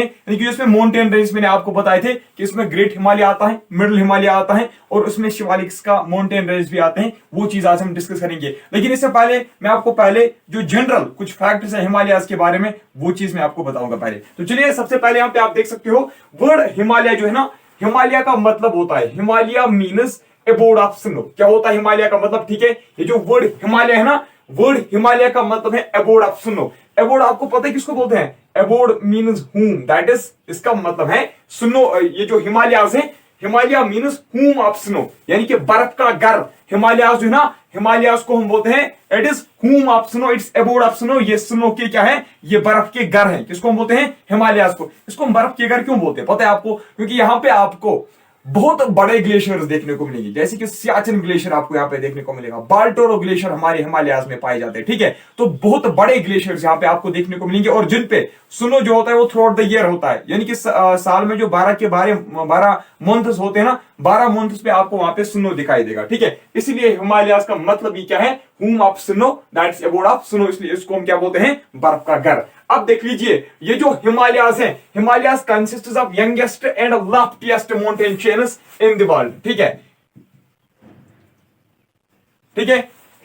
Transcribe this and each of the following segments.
यानी कि इसमें माउंटेन रेंज मैंने आपको बताए थे कि इसमें ग्रेट हिमालय आता है, मिडिल हिमालय आता है और उसमें शिवालिक्स का माउंटेन रेंज भी आते हैं। वो चीज आज हम डिस्कस करेंगे, लेकिन इससे पहले मैं आपको पहले जो जनरल कुछ फैक्ट्स है हिमालयाज के बारे में वो चीज मैं आपको बताऊंगा पहले। तो चलिए सबसे पहले यहाँ पे आप देख सकते हो वर्ड हिमालय जो है ना, हिमालय का मतलब होता है, Himalaya means abode of snow. क्या होता है हिमालय का मतलब? ठीक है, ये जो वर्ड हिमालय है ना, वर्ड हिमालय का मतलब है एबोर्ड ऑफ स्नो। एबोर्ड आपको पता है किसको बोलते हैं? एबोर्ड मीन्स हुम, दैट इज इसका मतलब है स्नो। ये जो हिमालयाज है, हिमालय मीन्स हुम ऑफ स्नो, यानी कि बर्फ का घर। हिमालयाज जो है ना, हिमालयाज को हम बोलते हैं इट इज हुम of snow, it's abode of snow. ये स्नो के क्या है? ये बर्फ के घर हैं। किसको हम बोलते हैं? हिमालयाज को। इसको हम बर्फ के घर क्यों बोलते हैं पता है आपको? क्योंकि यहां पे आपको बहुत बड़े ग्लेशियर्स देखने को मिलेंगे, जैसे कि सियाचिन ग्लेशियर आपको यहाँ पे देखने को मिलेगा, बाल्टोरो ग्लेशियर हमारे हिमालयाज में पाए जाते हैं। ठीक है, तो बहुत बड़े ग्लेशियर्स यहाँ पे आपको देखने को मिलेंगे और जिन पे स्नो जो होता है वो थ्रू आउट द ईयर होता है, यानी कि साल में जो 12 मंथ्स होते हैं ना, 12 मंथ्स पे आपको वहां पे स्नो दिखाई देगा। ठीक है, इसीलिए हिमालयाज का मतलब ही क्या है? Home of snow, that's abode of snow, इसलिए इसको हम क्या बोलते हैं? बर्फ का घर। अब देख लीजिए, ये जो हिमालयाज हैं, Himalayas consist of youngest and loftiest mountain chains in the world. ठीक है, ठीक है,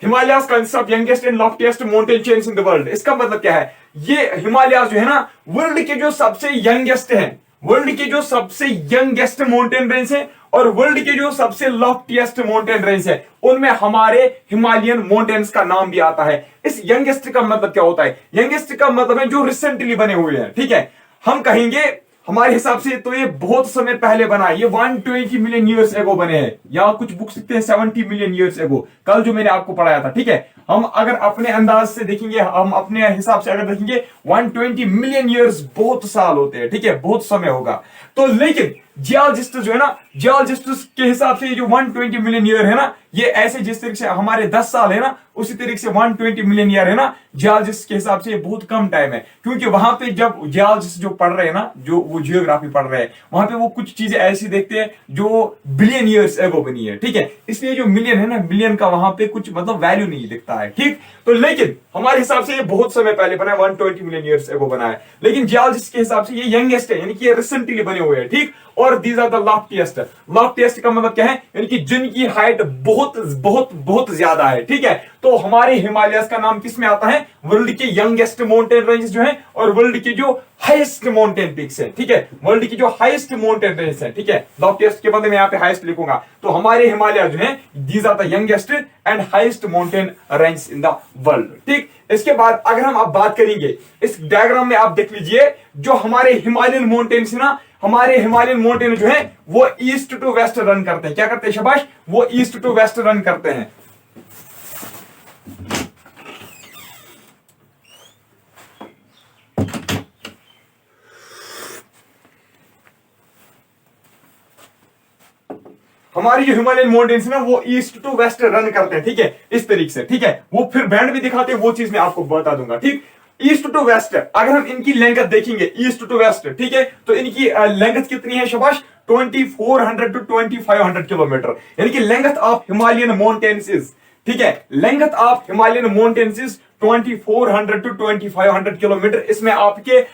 Himalayas consist of youngest and loftiest mountain chains in the world. इसका मतलब क्या है? ये हिमालयाज जो है ना, वर्ल्ड के जो सबसे यंगेस्ट हैं, वर्ल्ड के जो सबसे यंगेस्ट माउंटेन रेंज है और वर्ल्ड के जो सबसे लॉफ्टीएस्ट माउंटेन रेंज है, उनमें हमारे हिमालयन माउंटेन्स का नाम भी आता है। इस यंगेस्ट का मतलब क्या होता है? यंगेस्ट का मतलब है जो रिसेंटली बने हुए हैं। ठीक है, हम कहेंगे हमारे हिसाब से तो ये बहुत समय पहले बना है, ये 120 मिलियन ईयर्स एगो बने हैं, या कुछ बुक्स लिखते हैं 70 मिलियन ईयर्स एगो, कल जो मैंने आपको पढ़ाया था। ठीक है, हम अगर अपने अंदाज से देखेंगे, हम अपने हिसाब से अगर देखेंगे 120 मिलियन ईयर्स बहुत साल होते हैं। ठीक है, बहुत समय होगा। तो लेकिन जियोलॉजिस्ट जो है ना, जियोलॉजिस्ट के हिसाब से ये जो 120 मिलियन ईयर है ना, ये ऐसे जिस तरीके से हमारे 10 साल है ना, उसी तरीके से 120 मिलियन ईयर है ना, जियोलॉजिस्ट के हिसाब से ये बहुत कम टाइम है। क्योंकि वहां पे जब जियोलॉजिस्ट जो पढ़ रहे हैं ना, जो वो जियोग्राफी पढ़ रहे हैं, वहां पे वो कुछ चीजें ऐसी देखते हैं जो बिलियन ईयर्स एगो बनी है। ठीक है, इसलिए जो मिलियन है ना, मिलियन का वहां पे कुछ मतलब वैल्यू नहीं दिखता है। ठीक, तो लेकिन हमारे हिसाब से ये बहुत समय पहले बना है, 120 मिलियन ईयर्स एगो बना है। लेकिन जियोलॉजिस्ट के हिसाब से ये यंगेस्ट है, यानी कि ये रिसेंटली बने हुए हैं। ठीक, और these are the loftiest. Loftiest का मतलब क्या है? यानी कि जिनकी हाइट बहुत बहुत बहुत ज्यादा है। ठीक है, तो हमारे हिमालयस का नाम किस में आता है? वर्ल्ड के यंगेस्ट माउंटेन रेंजेस जो है और वर्ल्ड के जो हाईएस्ट माउंटेन पीक्स है। ठीक है, वर्ल्ड की जो हाईएस्ट माउंटेन रेंज है। ठीक है, लॉफ्टीएस्ट के बदले में यहाँ पे हाईएस्ट लिखूंगा, तो हमारे हिमालय जो है these are the youngest and highest mountain range in the world. ठीक, इसके बाद अगर हम अब बात करेंगे, इस डायग्राम में आप देख लीजिए, जो हमारे हिमालयन माउंटेन्स है ना, हमारे हिमालयन माउंटेन जो है वो ईस्ट टू वेस्ट रन करते हैं। क्या करते हैं? शाबाश, वो ईस्ट टू वेस्ट रन करते हैं। हमारी जो हिमालयन माउंटेन्स ना, वो ईस्ट टू वेस्ट रन करते हैं। ठीक है, इस तरीके से। ठीक है, वो फिर बैंड भी दिखाते हैं, वो चीज मैं आपको बता दूंगा। ठीक, ईस्ट टू वेस्ट अगर हम इनकी लेंथ देखेंगे, ईस्ट टू वेस्ट, ठीक है, तो इनकी लेंथ कितनी है? शाबाश, 2400 टू 2500 किलोमीटर, यानी कि length of Himalayan mountains is, ठीक है, length of Himalayan mountains is 2400 to 2500 kilometre. इसमें आपके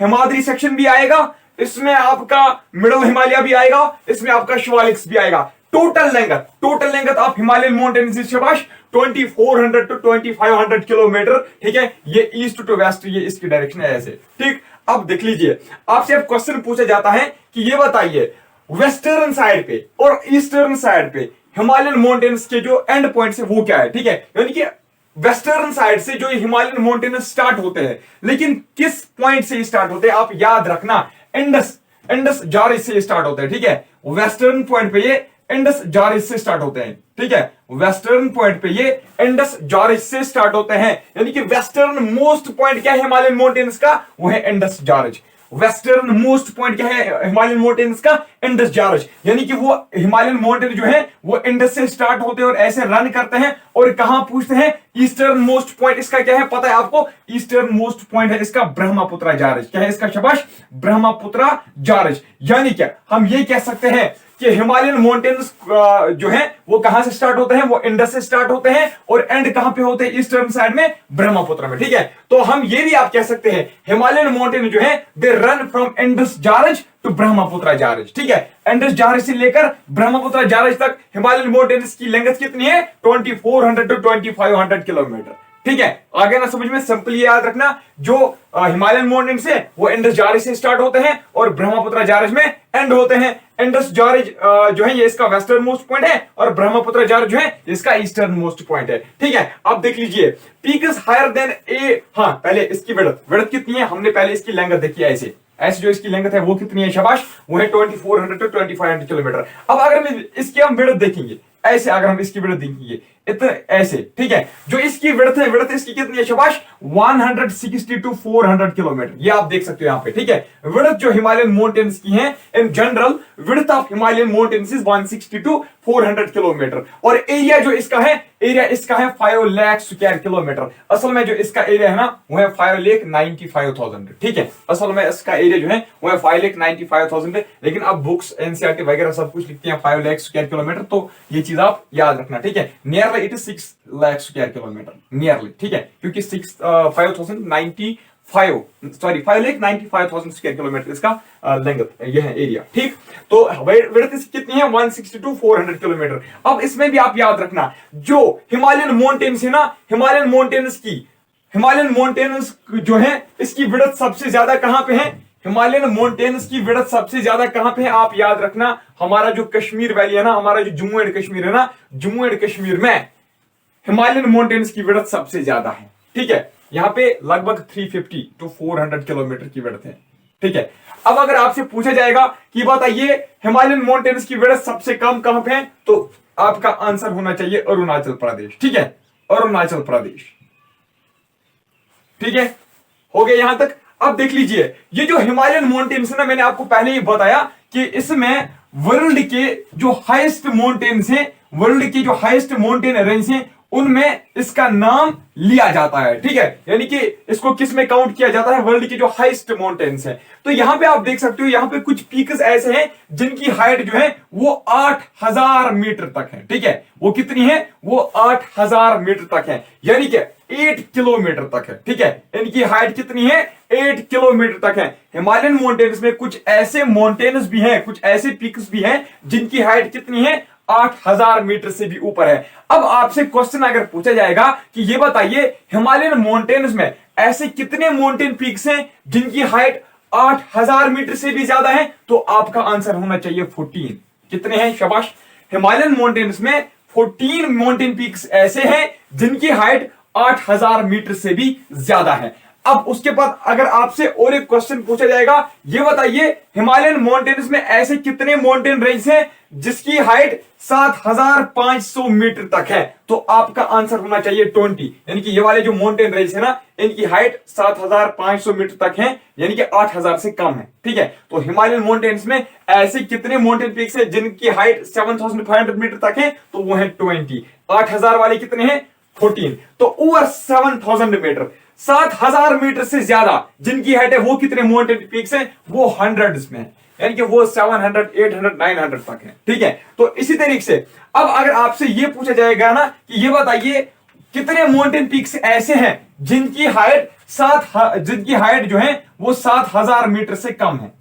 हिमाद्री सेक्शन भी आएगा, इसमें आपका मिडल हिमालय भी आएगा, इसमें आपका शिवालिक्स भी आएगा। Total length of Himalayan mountains is शाबाश 2400 टू 2500 किलोमीटर। ठीक है, ये ईस्ट टू वेस्ट, ये इसकी डायरेक्शन है ऐसे। ठीक, अब देख लीजिए, आपसे अब क्वेश्चन पूछा जाता है कि ये बताइए वेस्टर्न साइड पे और ईस्टर्न साइड पे हिमालयन माउंटेन्स के जो एंड पॉइंट्स है वो क्या है? ठीक है, यानी कि वेस्टर्न साइड से जो हिमालयन माउंटेन्स स्टार्ट होते हैं, लेकिन किस पॉइंट से स्टार्ट होते हैं? आप याद रखना, इंडस जारिज से स्टार्ट होते हैं। ठीक है, वेस्टर्न पॉइंट पे ये इंडस जारिज से स्टार्ट होते हैं। ठीक है, वेस्टर्न पॉइंट पे ये इंडस जारिज से स्टार्ट होते हैं, यानी कि वेस्टर्न मोस्ट पॉइंट क्या है हिमालयन माउंटेन्स का? वो है इंडस जारिज। वेस्टर्न मोस्ट पॉइंट क्या है हिमालयन माउंटेन्स का? इंडस जारिज, यानी कि वो हिमालयन माउंटेन जो है वो इंडस से स्टार्ट होते हैं और ऐसे रन करते हैं। और कहां पूछते हैं? ईस्टर्न मोस्ट पॉइंट इसका क्या है पता है आपको? ईस्टर्न मोस्ट पॉइंट है इसका ब्रह्मपुत्र जारिज। क्या है इसका? शाबाश, ब्रह्मपुत्र जारिज। यानी क्या हम ये कह सकते हैं कि हिमालयन माउंटेन्स जो है वो कहां से स्टार्ट होते हैं, वो इंडस से स्टार्ट होते हैं और एंड कहां पे होते हैं, ईस्टर्न साइड में ब्रह्मपुत्र में। ठीक है, तो हम ये भी आप कह सकते हैं हिमालयन माउंटेन जो है they run from Indus gorge to Brahmaputra gorge. ठीक है, इंडस जारज से लेकर ब्रह्मपुत्र जारज तक हिमालयन माउंटेन्स की लेंथ कितनी है, 2400 टू 2500 किलोमीटर। ठीक है, आगे ना समझ में, सिंपल याद रखना, जो हिमालयन माउंटेन्स है वो इंडस जारज से स्टार्ट होते हैं और ब्रह्मपुत्र जारज में एंड होते हैं। इंडस जारज जो है ये इसका वेस्टर्न मोस्ट पॉइंट है और ब्रह्मपुत्र जारज जो है इसका ईस्टर्न मोस्ट पॉइंट है। ठीक है, अब देख लीजिए पीक्स हायर देन ए, हाँ पहले इसकी विड्थ कितनी है, हमने पहले इसकी लेंथ देखी है, ऐसे जो इसकी लेंथ है वो कितनी है, शाबाश, वो है 2400 टू 2500 किलोमीटर। अब अगर इसकी हम विड्थ देखेंगे, ऐसे अगर हम इसकी विड्थ देखेंगे इतना ऐसे, ठीक है, जो इसकी विड्थ है, विड्थ इसकी कितनी है शाबाश, 160 टू 400 किलोमीटर, ये आप देख सकते हो यहाँ पे। ठीक है, विड्थ जो हिमालयन माउंटेन्स की है in general, width of Himalayan mountains is 160 to 400 kilometre और एरिया जो इसका है, एरिया इसका है 5 लाख स्क्वायर किलोमीटर। असल में जो इसका एरिया है ना वो है 5,95,000। ठीक है, असल में इसका एरिया जो है वो है 5,95,000 है, लेकिन अब बुक्स एनसीईआरटी वगैरह सब कुछ लिखती हैं 5 लाख स्क्वायर किलोमीटर, तो ये चीज आप याद रखना। ठीक है, nearly it is 6 lakh square kilometre nearly. ठीक है, क्योंकि 5,95,000 स्क्वायर किलोमीटर इसका लेंथ ये है एरिया। ठीक, तो विड्थ कितनी है, 160 टू 400 किलोमीटर। अब इसमें भी आप याद रखना, जो हिमालयन माउंटेन्स है ना, हिमालयन माउंटेन्स जो है इसकी विड्थ सबसे ज्यादा कहां पे है, हिमालयन माउंटेन्स की विड्थ सबसे ज्यादा कहां पे है, आप याद रखना, हमारा जो कश्मीर वैली है ना, हमारा जो जम्मू एंड कश्मीर है ना, जम्मू एंड कश्मीर में हिमालयन माउंटेन्स की विड्थ सबसे ज्यादा है। ठीक है, यहां पे लगभग 350 टू 400 किलोमीटर की विड्थ है। ठीक है, अब अगर आपसे पूछा जाएगा कि बताइए हिमालयन माउंटेन्स की विड्थ सबसे कम कहां पे है, तो आपका आंसर होना चाहिए अरुणाचल प्रदेश। ठीक है, अरुणाचल प्रदेश। ठीक है, हो गया यहां तक। अब देख लीजिए, ये जो हिमालयन माउंटेन्स है ना, मैंने आपको पहले ही बताया कि इसमें वर्ल्ड के जो हाईएस्ट माउंटेन्स हैं, वर्ल्ड के जो हाईएस्ट माउंटेन रेंज हैं, उनमें इसका नाम लिया जाता है। ठीक है, यानी कि इसको किस में काउंट किया जाता है, वर्ल्ड के जो हाईएस्ट माउंटेन्स हैं। तो यहां पे आप देख सकते हो, यहां पे कुछ पीक्स ऐसे हैं जिनकी हाइट जो है वो 8000 मीटर तक है। ठीक है, वो कितनी है, वो 8000 मीटर तक है, यानी कि 8 किलोमीटर तक है। ठीक है, इनकी हाइट कितनी है, 8 किलोमीटर तक है। हिमालयन माउंटेन्स में कुछ ऐसे माउंटेन्स भी हैं, कुछ ऐसे पीक्स भी हैं जिनकी हाइट कितनी है, 8000 मीटर से भी ऊपर है। अब आपसे क्वेश्चन अगर पूछा जाएगा कि ये बताइए हिमालयन माउंटेन्स में ऐसे कितने माउंटेन पीक्स हैं जिनकी हाइट 8000 मीटर से भी ज्यादा है, तो आपका आंसर होना चाहिए 14। कितने हैं, शाबाश, हिमालयन माउंटेन्स में 14 माउंटेन पीक्स ऐसे हैं जिनकी हाइट 8000 मीटर से भी ज्यादा है। अब उसके बाद अगर आपसे और एक क्वेश्चन पूछा जाएगा, ये बताइए हिमालयन माउंटेन्स में ऐसे कितने माउंटेन रेंज हैं जिसकी हाइट 7500 मीटर तक है, तो आपका आंसर होना चाहिए 20। यानी कि ये वाले जो माउंटेन रेंज है ना, इनकी हाइट 7500 मीटर तक है, यानी कि 8000 से कम है। ठीक है, तो हिमालयन माउंटेन्स में ऐसे कितने माउंटेन पीक्स हैं जिनकी हाइट 7500 मीटर तक है, तो वो है 20। 8000 वाले कितने हैं, 14। तो ओवर 7000 मीटर, 7000 मीटर से ज्यादा जिनकी हाइट है वो कितने माउंटेन पीक्स हैं, वो हंड्रेड्स में है, यानी कि वो 700, 800, 900 तक है। ठीक है, तो इसी तरीके से अब अगर आपसे ये पूछा जाएगा ना कि ये बताइए कितने माउंटेन पीक्स ऐसे हैं जिनकी हाइट जो है वो 7000 मीटर से कम है,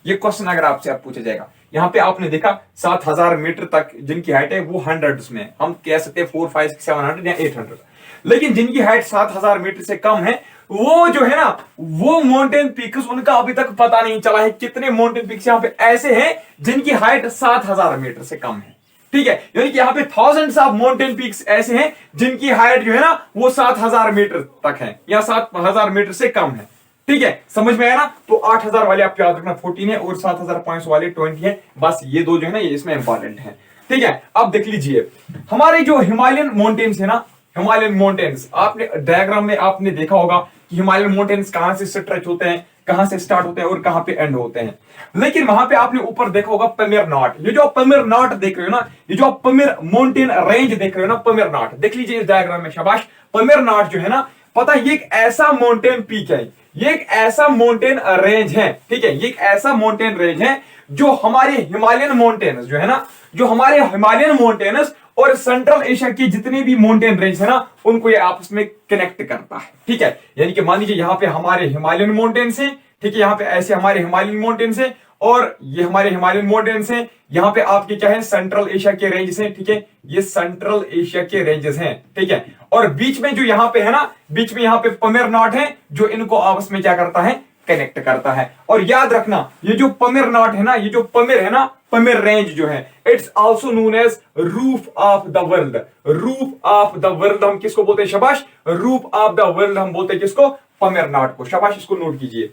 ये क्वेश्चन अगर आपसे पूछा जाएगा। यहां पे आपने देखा 7000 मीटर तक जिनकी हाइट है वो हंड्रेड्स में, हम कह सकते हैं 4, 5, 6, 700 या 800, लेकिन जिनकी हाइट 7000 मीटर से कम है, वो जो है ना, वो माउंटेन पीक्स उनका अभी तक पता नहीं चला है कितने माउंटेन पीक्स यहां पे ऐसे हैं जिनकी हाइट 7000 मीटर से कम है। ठीक है, यानी कि यहां पे थाउजेंड्स ऑफ माउंटेन पीक्स ऐसे हैं जिनकी हाइट जो है ना वो 7000 मीटर तक है या 7000 मीटर से कम है। ठीक है, समझ में आया ना। तो 8000 वाले आप याद रखना 14 है और 7500 वाले 20 है, बस ये दो जो है ना ये इसमें इंपॉर्टेंट है। ठीक है, अब देख लीजिए हमारे जो हिमालयन माउंटेन्स है ना, हिमालयन माउंटेन्स, आपने डायग्राम में आपने देखा होगा कि हिमालयन माउंटेन्स कहां से स्ट्रेच होते हैं, कहां से स्टार्ट होते हैं और कहां पे एंड होते हैं। लेकिन वहां पे आपने ऊपर देखा होगा पमीर नॉट, ये जो पमीर नॉट देख रहे हो ना, ये जो पमीर माउंटेन रेंज देख रहे हो ना, पमीर नॉट देख लीजिए इस डायग्राम में, शाबाश। पमीर नॉट जो है ना, पता है ये एक ऐसा माउंटेन पीक है, ये एक ऐसा माउंटेन रेंज है। ठीक है, ये एक ऐसा माउंटेन रेंज है जो हमारे हिमालयन माउंटेन्स जो है ना, जो हमारे हिमालयन माउंटेन्स और सेंट्रल एशिया की जितने भी माउंटेन रेंज है ना, उनको ये आपस में कनेक्ट करता है। ठीक है, यानी कि मान लीजिए यहां पे हमारे हिमालयन माउंटेन्स हैं, ठीक है, यहाँ पे ऐसे हमारे हिमालयन माउंटेन्स हैं और ये हमारे हिमालयन माउंटेन्स हैं, यहाँ पे आपके क्या है, सेंट्रल एशिया के रेंजेस हैं। ठीक है, ये सेंट्रल एशिया के रेंजेस हैं। ठीक है, और बीच में जो यहाँ पे है ना, बीच में यहाँ पे पमेर नॉट है जो इनको आपस में क्या करता है, कनेक्ट करता है। और याद रखना ये जो पमेर नॉट है ना, ये जो पमेर है ना, पमेर रेंज जो है, it's also known as roof of the world. Roof of the world हम किसको बोलते हैं, शाबाश, रूफ ऑफ द वर्ल्ड हम बोलते हैं किसको, पमेर नॉट को। शाबाश, इसको नोट कीजिए।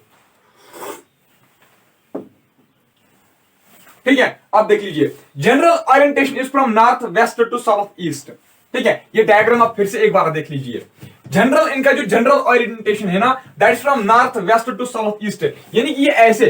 ठीक है, आप देख लीजिए, general orientation is from north west to south east. ठीक है, ये डायग्राम आप फिर से एक बार देख लीजिए। जनरल, इनका जो जनरल ओरिएंटेशन है ना, that is from north west to south east, यानी कि ये ऐसे,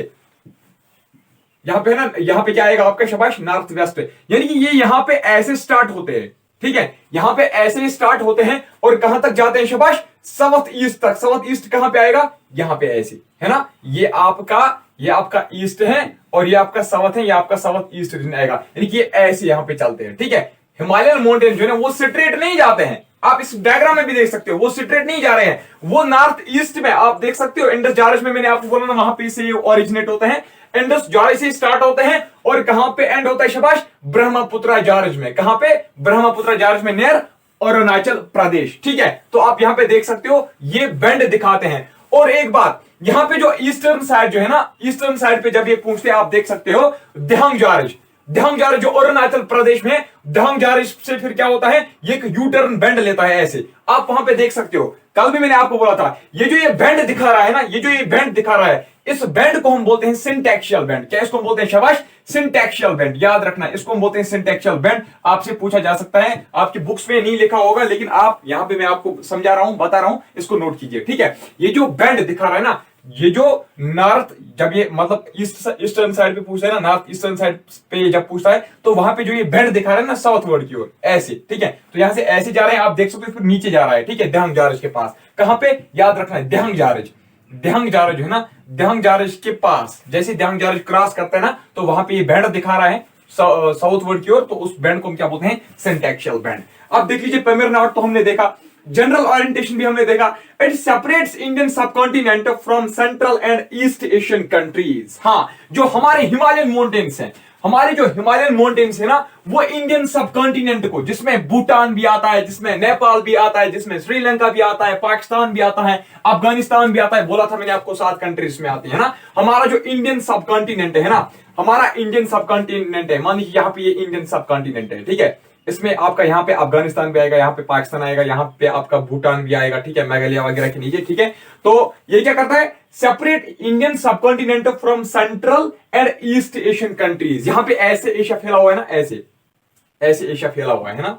यहां पे है ना, यहां पे क्या आएगा आपका, शाबाश, नॉर्थ वेस्ट, यानी कि ये यहां पे ऐसे स्टार्ट होते हैं। ठीक है, यहां पे ऐसे स्टार्ट होते हैं और कहां तक जाते हैं, शाबाश, साउथ ईस्ट तक। साउथ ईस्ट कहां पे आएगा, यहां पे ऐसे, है ना, ये आपका ईस्ट है और ये आपका साउथ है, ये आपका साउथ ईस्ट रीजन आएगा, यानी कि ये ऐसे यहां पे चलते हैं। ठीक है, हिमालयन माउंटेन जो है ना, वो स्ट्रेट नहीं जाते हैं, आप इस डायग्राम में भी देख सकते हो, वो स्ट्रेट नहीं जा रहे हैं, वो नॉर्थ ईस्ट में आप देख सकते हो। इंडस जॉर्ज में मैंने आपको बोला ना, वहां पे से ओरिजिनेट होते हैं, इंडस जॉर्ज से स्टार्ट होते हैं और कहां पे एंड होता है, शाबाश, ब्रह्मपुत्र जॉर्ज में। कहां पे, ब्रह्मपुत्र जॉर्ज में, नियर अरुणाचल प्रदेश। ठीक है, तो आप यहां पे देख सकते हो, ये बेंड दिखाते हैं। और एक बात, यहां पे जो ईस्टर्न साइड जो है ना, ईस्टर्न साइड पे जब ये पूछते हैं, आप देख सकते हो दिहांग जॉर्ज, दिहांग जॉर्ज जो अरुणाचल प्रदेश में, दिहांग जॉर्ज से फिर क्या होता है, ये एक यू टर्न बेंड लेता है ऐसे, आप वहां पे देख सकते हो। कल भी मैंने आपको बोला था, ये जो ये बेंड दिखा रहा है ना, ये जो ये बेंड दिखा रहा है, इस बेंड को हम बोलते हैं सिंटैक्शियल बेंड। क्या इसको हम बोलते हैं, शाबाश, सिंटैक्शियल बेंड, याद रखना, इसको हम बोलते हैं सिंटैक्शियल बेंड। आपसे पूछा जा सकता है, आपकी बुक्स में नहीं लिखा होगा, लेकिन आप यहां पे मैं आपको समझा रहा हूं, बता रहा हूं, इसको नोट कीजिए। ठीक है, ये जो बेंड दिखा रहा है ना, ये जो नॉर्थ, जब ये मतलब ईस्टर्न साइड पे पूछता है ना, नॉर्थ ईस्टर्न साइड पे जब पूछता है, तो वहां पे जो ये बेंड दिखा रहा है ना, साउथ वर्ड की ओर ऐसे। ठीक है, तो यहां से ऐसे जा रहे हैं, आप देख सकते हो, फिर नीचे जा रहा है। ठीक है, दिहांग जॉर्ज के पास, कहां पे, याद रखना है, दिहांग जॉर्ज, दिहांग जॉर्ज है ना, दिहांग जॉर्ज के पास, जैसे दिहांग जॉर्ज क्रॉस करता है ना, तो वहां पे ये बैंड दिखा रहा है साउथ वर्ड की ओर, तो उस बैंड को हम क्या बोलते हैं, सिंटैक्शियल बैंड। अब देख लीजिए, पमेर नॉट तो हमने देखा, जनरल ओरिएंटेशन भी हमने देखा, it separates Indian subcontinent from central and east Asian countries. हाँ, जो हमारे हिमालयन माउंटेन्स हैं, हमारे जो हिमालयन माउंटेन्स है ना, वो इंडियन सबकॉन्टिनेंट को, जिसमें भूटान भी आता है, जिसमें नेपाल भी आता है, जिसमें श्रीलंका भी आता है, पाकिस्तान भी आता है, अफगानिस्तान भी आता है, बोला था मैंने आपको 7 कंट्रीज में आती है ना। हमारा जो इंडियन सबकॉन्टिनेंट है ना, हमारा इंडियन सबकॉन्टिनेंट है, मान लीजिए यहाँ पे ये इंडियन सबकॉन्टिनेंट है। ठीक है, इसमें आपका यहाँ पे अफगानिस्तान भी आएगा, यहाँ पे पाकिस्तान आएगा, यहाँ पे आपका भूटान भी आएगा। ठीक है, मेघालय वगैरह के नीचे। ठीक है, तो ये क्या करता है, separate Indian subcontinent from central and east Asian countries. यहाँ पे ऐसे एशिया फैला हुआ है ना, ऐसे ऐसे एशिया फैला हुआ है ना,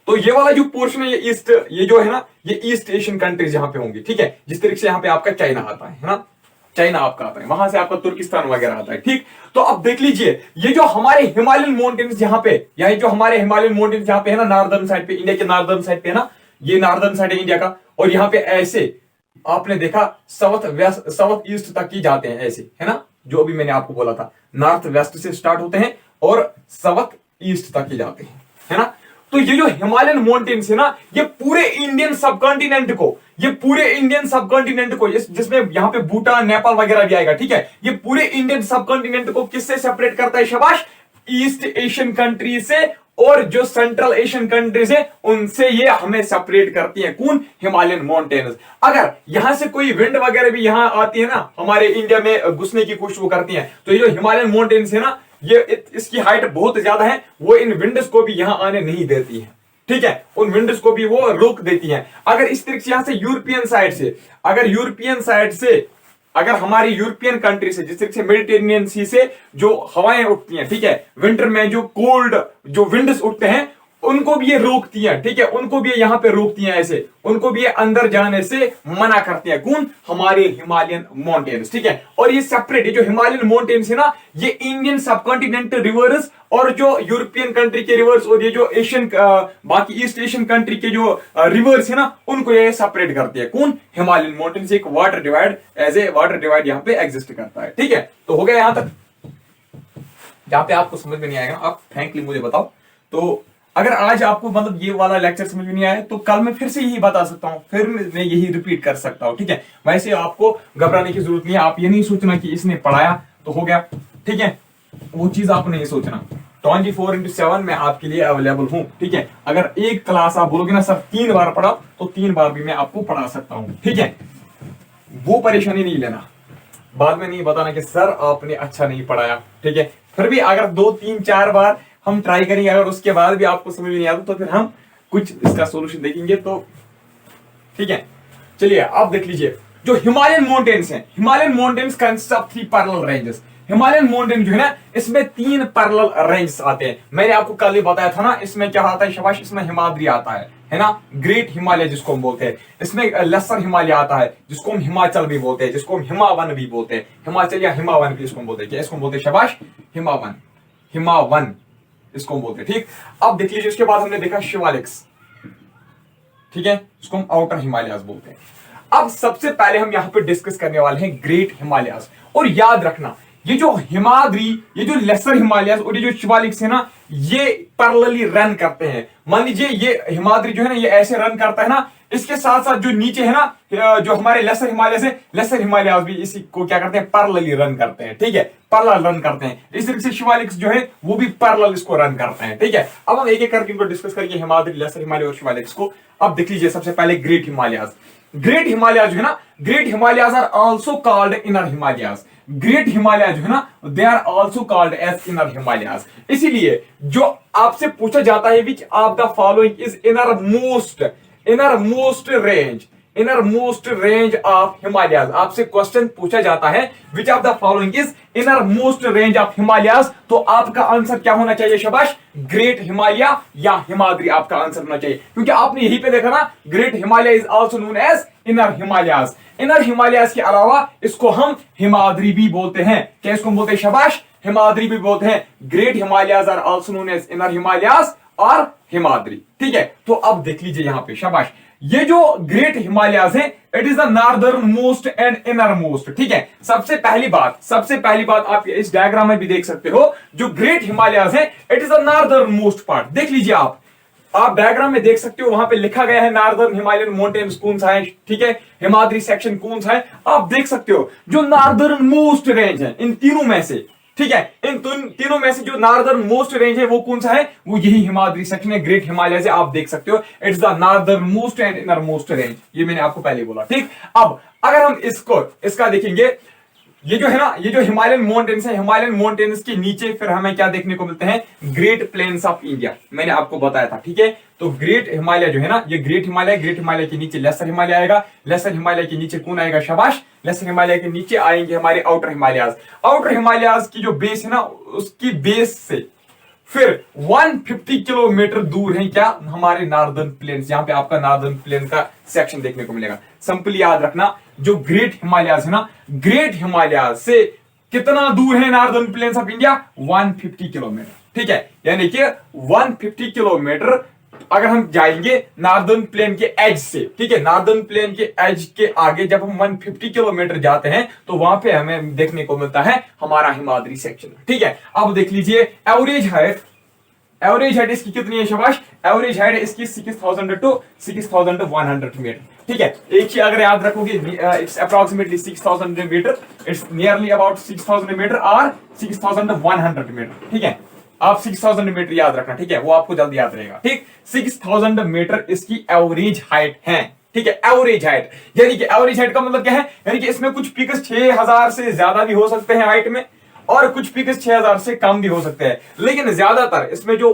तो ये वाला जो पोर्शन है, ये ईस्ट, ये जो है ना, ये ईस्ट एशियन कंट्रीज यहाँ पे होंगी। ठीक है, जिस तरीके से यहाँ पे आपका चाइना आता है ना, चाइना आपका आता है, वहां से आपका तुर्किस्तान वगैरह आता है। ठीक, तो अब देख लीजिए, ये जो हमारे हिमालयन माउंटेन्स यहाँ पे, यानी जो हमारे हिमालयन माउंटेन्स यहाँ पे है ना, नॉर्दर्न साइड पे, इंडिया के नॉर्दर्न साइड पे है ना, ये नॉर्दर्न साइड है इंडिया का, और यहाँ पे ऐसे आपने देखा साउथ वेस्ट, साउथ ईस्ट तक ही जाते हैं ऐसे, है ना, जो अभी मैंने आपको बोला था, नॉर्थ वेस्ट से स्टार्ट होते हैं और साउथ ईस्ट तक ही जाते हैं, है ना। तो ये जो हिमालयन माउंटेन्स है ना, ये पूरे इंडियन सबकॉन्टिनेंट को, ये पूरे इंडियन सबकॉन्टिनेंट को, जिसमें यहाँ पे भूटान, नेपाल वगैरह भी आएगा। ठीक है, ये पूरे इंडियन सबकॉन्टिनेंट को किससे सेपरेट करता है, शाबाश, ईस्ट एशियन कंट्री से, और जो सेंट्रल एशियन कंट्रीज है उनसे ये हमें सेपरेट करती है। कौन, हिमालयन माउंटेन्स। अगर यहां से कोई विंड वगैरह भी यहां आती है ना, हमारे इंडिया में घुसने की कोशिश वो करती है, तो ये जो हिमालयन माउंटेन्स है ना, ये इसकी हाइट बहुत ज्यादा है, वो इन विंड्स को भी यहां आने नहीं देती है। ठीक है, उन विंड्स को भी वो रोक देती हैं। अगर इस तरीके से यहां से यूरोपियन साइड से, अगर यूरोपियन साइड से, अगर हमारी यूरोपियन कंट्री से, जिस तरीके से मेडिटेरेनियन सी से जो हवाएं उठती हैं, ठीक है, विंटर में जो कोल्ड जो विंड्स उठते हैं, उनको भी ये रोकती हैं। ठीक है, उनको भी यहां पे रोकती हैं, ऐसे उनको भी ये अंदर जाने से मना करती हैं। कौन, हमारे हिमालयन माउंटेन्स। ठीक है, और ये सेपरेट, ये जो हिमालयन माउंटेन्स है ना, ये इंडियन सबकॉन्टिनेंट रिवर्स और जो यूरोपियन कंट्री के रिवर्स और ये जो एशियन बाकी ईस्ट एशियन कंट्री के जो रिवर्स है ना, उनको ये सेपरेट करती है। कौन, हिमालयन माउंटेन्स। एक water divide, as a water divide यहां पे एग्जिस्ट करता है। ठीक है, तो हो गया यहां तक। जहां पे आपको समझ में नहीं आएगा आप फ्रैंकली मुझे बताओ। तो अगर आज आपको मतलब ये वाला लेक्चर समझ में नहीं आया तो कल मैं फिर से यही बता सकता हूं, फिर मैं यही रिपीट कर सकता हूं, ठीक है। वैसे आपको घबराने की जरूरत नहीं है, आप ये नहीं सोचना कि इसने पढ़ाया तो हो गया, ठीक है, वो चीज आपको नहीं सोचना। 24/7 मैं आपके लिए अवेलेबल हूं, ठीक है। अगर एक क्लास आप बोलोगे ना सर 3 बार पढ़ा, तो 3 बार भी मैं आपको पढ़ा सकता हूं, ठीक है। वो परेशानी नहीं लेना, बाद में नहीं बताना कि सर आपने अच्छा नहीं पढ़ाया, ठीक है। फिर भी अगर 2 3 4 बार हम ट्राई करेंगे, अगर उसके बाद भी आपको समझ में नहीं आता तो फिर हम कुछ इसका सॉल्यूशन देखेंगे, तो ठीक है। चलिए आप देख लीजिए जो हिमालयन माउंटेन्स हैं, Himalayan mountains consist of 3 parallel ranges. Himalayan mountain जो है ना इसमें 3 पैरेलल रेंजेस आते हैं। मैंने आपको कल ही बताया था ना, इसमें क्या आता है शाबाश, इसमें हिमाद्री आता है ना, ग्रेट हिमालय जिसको हम बोलते हैं। इसमें लेसर हिमालय आता है जिसको हम हिमाचल भी बोलते हैं, जिसको हम हिमावन भी बोलते हैं, हिमाचल या हिमावन भी इसको बोलते हैं। क्या इसको बोलते हैं शाबाश, हिमावन, हिमावन इसको हम बोलते हैं, ठीक। अब देख लीजिए उसके बाद हमने देखा शिवालिक्स, ठीक है, इसको हम आउटर हिमालयास बोलते हैं। अब सबसे पहले हम यहां पे डिस्कस करने वाले हैं ग्रेट हिमालयास। और याद रखना ये जो हिमाद्री, ये जो लेसर हिमालयास और ये जो शिवालिक्स है ना, ये पैरेलली रन करते हैं। मान लीजिए ये हिमाद्री जो है ना ये ऐसे रन करता है ना, इसके साथ साथ जो नीचे है ना जो हमारे लेसर हिमालय से, लेसर हिमालयास भी इसी को क्या करते हैं, पैरेलली रन करते हैं, ठीक है, पैरेलल रन करते हैं। इस तरीके से शिवालिक्स जो है वो भी पैरेलल इसको रन करते हैं, ठीक है। अब हम एक एक करके इनको डिस्कस करेंगे, हिमाद्री, लेसर हिमालय और शिवालिक्स को। अब देख लीजिए सबसे पहले ग्रेट हिमालयास। ग्रेट हिमालयास जो है ना, great Himalayas are also called inner Himalayas. Great Himalaya जो है ना they are also called as inner Himalayas. इसीलिए जो आपसे पूछा जाता है which of the following is inner most range of Himalayas, आपसे क्वेश्चन पूछा जाता है which of the following is inner most range of Himalayas, तो आपका आंसर क्या होना चाहिए शाबाश, ग्रेट हिमालय या हिमाद्री आपका आंसर होना चाहिए। क्योंकि आपने यहीं पे देखा ना, great Himalaya is also known as inner Himalayas. Inner Himalayas के अलावा इसको हम हिमाद्री भी बोलते हैं। क्या इसको बोलते हैं शाबाश, हिमाद्री भी बोलते हैं। Great Himalayas are also known as inner Himalayas और हिमाद्री, ठीक है। तो अब देख लीजिए यहां पे शाबाश, ये जो ग्रेट हिमालयास है it is the northern most and inner most, ठीक है। सबसे पहली बात आप इस डायग्राम में भी देख सकते हो, जो ग्रेट हिमालयास है it is the northern most part. देख लीजिए आप डायग्राम में देख सकते हो, वहां पे लिखा गया है नॉर्दर्न हिमालयन माउंटेन्स कौन सा है, ठीक है, हिमाद्री सेक्शन कौन सा है, आप देख सकते हो। जो नॉर्दर्न मोस्ट रेंज है इन तीनों में से, ठीक है, इन तीनों में से जो नॉर्दर्न मोस्ट रेंज है वो कौन सा है, वो यही हिमाद्री सेक्शन है, ग्रेट हिमालय से। आप देख सकते हो it's the northern most and inner most range, ये मैंने आपको पहले बोला, ठीक। अब अगर हम इसका देखेंगे, ये जो है ना, ये जो हिमालयन माउंटेन्स है, हिमालयन माउंटेन्स के नीचे फिर हमें क्या देखने को मिलते हैं, ग्रेट प्लेन्स ऑफ इंडिया, मैंने आपको बताया था, ठीक है। तो ग्रेट हिमालय जो है ना, ये ग्रेट हिमालय के नीचे लेसर हिमालय आएगा, लेसर हिमालय के नीचे कौन आएगा शाबाश, लेसर हिमालय के नीचे आएंगे हमारे आउटर हिमालयास। आउटर हिमालयास की जो बेस है ना, उसकी बेस से फिर 150 किलोमीटर दूर है क्या, हमारे नॉर्दर्न प्लेन्स। यहां पे आपका नॉर्दर्न प्लेन का सेक्शन देखने को मिलेगा। सिंपली याद रखना, जो ग्रेट हिमालयास है ना, ग्रेट हिमालयास से कितना दूर है northern plains of India, 150 kilometre, ठीक है। यानी कि 150 किलोमीटर अगर हम जाएंगे नॉर्दर्न प्लेन के एज से, ठीक है, नॉर्दर्न प्लेन के एज के आगे जब हम 150 किलोमीटर जाते हैं तो वहां पे हमें देखने को मिलता है हमारा हिमाद्री सेक्शन, ठीक है। अब देख लीजिए एवरेज हाइट इसकी कितनी है शाबाश, एवरेज हाइट इसकी 6000 to 6100 मीटर, ठीक है। एक ही अगर याद रखोगे, it's approximately 6000 metre, it's nearly about 6000 metre और 6100 मीटर, ठीक है। आप 6000 मीटर याद रखना, ठीक है, वो आपको जल्दी याद रहेगा, ठीक। 6000 मीटर इसकी एवरेज हाइट है, ठीक है, एवरेज हाइट। यानी कि एवरेज हाइट का मतलब क्या है, यानी कि इसमें कुछ पीक्स 6000 से ज्यादा भी हो सकते हैं हाइट में, और कुछ पीक्स 6000 से कम भी हो सकते हैं। लेकिन ज्यादातर इसमें जो